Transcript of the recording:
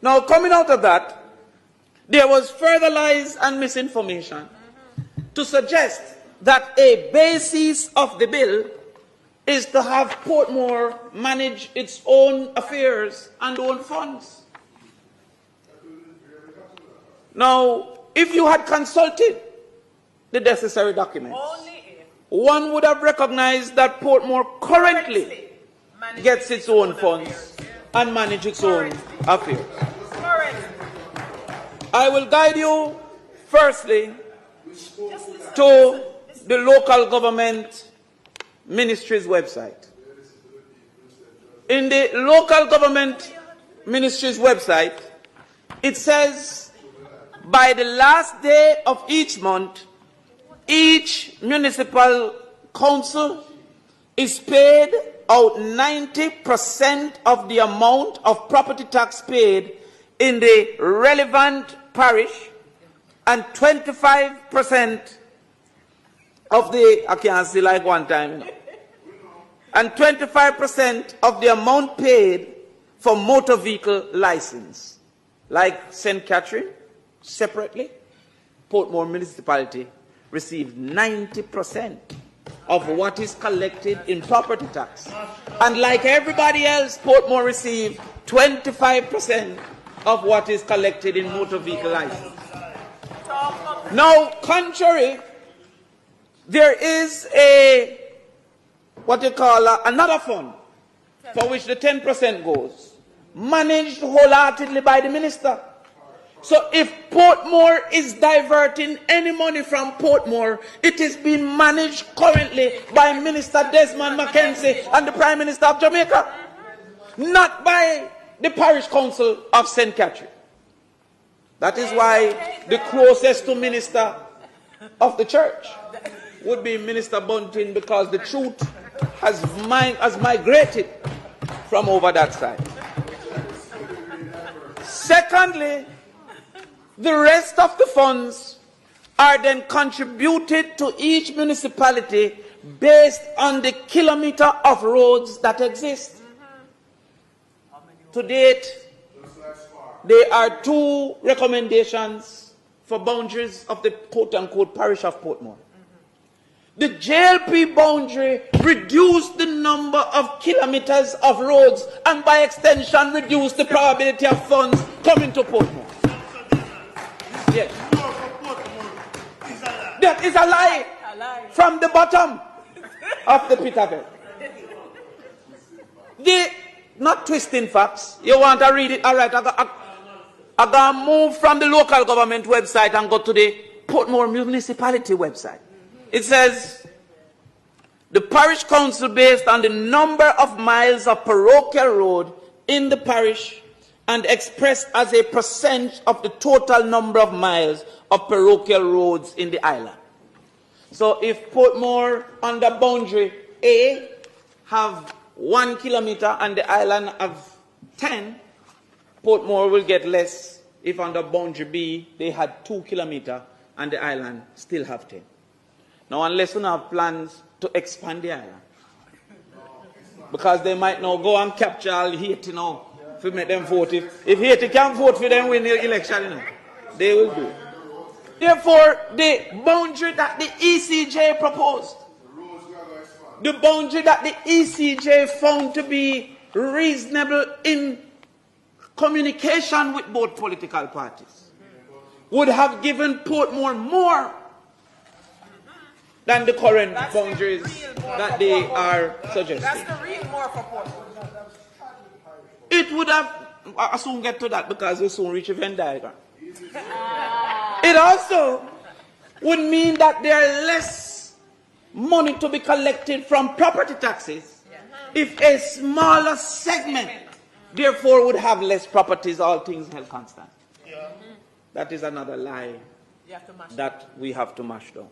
Now, coming out of that, there was further lies and misinformation to suggest that a basis of the bill is to have Portmore manage its own affairs and own funds. Now, if you had consulted the necessary documents, one would have recognized that Portmore currently gets its own funds and manages its own affairs. I will guide you, firstly, to the local government ministry's website. In the local government ministry's website, it says, by the last day of each month, each municipal council is paid out 90% of the amount of property tax paid in the relevant parish and 25% of the, I can't see like one time, you know, and 25% of the amount paid for motor vehicle license, like St. Catherine, separately, Portmore municipality receives 90% of what is collected in property tax. And like everybody else, Portmore receives 25% of what is collected in motor vehicle license. Now, contrary, there is a, what you call another fund for which the 10% goes, managed wholeheartedly by the minister. So if Portmore is diverting any money from Portmore, it is being managed currently by Minister Desmond Mackenzie and the Prime Minister of Jamaica, not by the Parish Council of St. Catherine. That is why the closest to minister of the church would be Minister Bunting, because the truth has migrated from over that side. Secondly, the rest of the funds are then contributed to each municipality based on the kilometer of roads that exist. To date, there are 2 recommendations for boundaries of the quote-unquote parish of Portmore. The JLP boundary reduced the number of kilometers of roads and by extension reduced the probability of funds coming to Portmore. Yes. That is a lie from the bottom of the pit of hell. Not twisting facts. You want to read it? All right. I'm going to move from the local government website and go to the Portmore municipality website. It says, the parish council, based on the number of miles of parochial road in the parish and expressed as a percent of the total number of miles of parochial roads in the island. So if Portmore under boundary A have 1 kilometer and the island have 10, Portmore will get less if under boundary B they had 2 kilometers and the island still have 10. Now, unless you have plans to expand the island, because they might now go and capture all Haiti now to make them vote. If Haiti can vote for them win the election, you know, they will do. Therefore, the boundary that the ECJ proposed, the boundary that the ECJ found to be reasonable in communication with both political parties, would have given Portmore more than the current boundaries that they are suggesting. That's the real more for Portmore. It would have, I'll soon get to that because we'll soon reach a Venn diagram. It also would mean that there are less money to be collected from property taxes if a smaller segment, therefore, would have less properties, all things held constant. That is another lie that we have to mash down.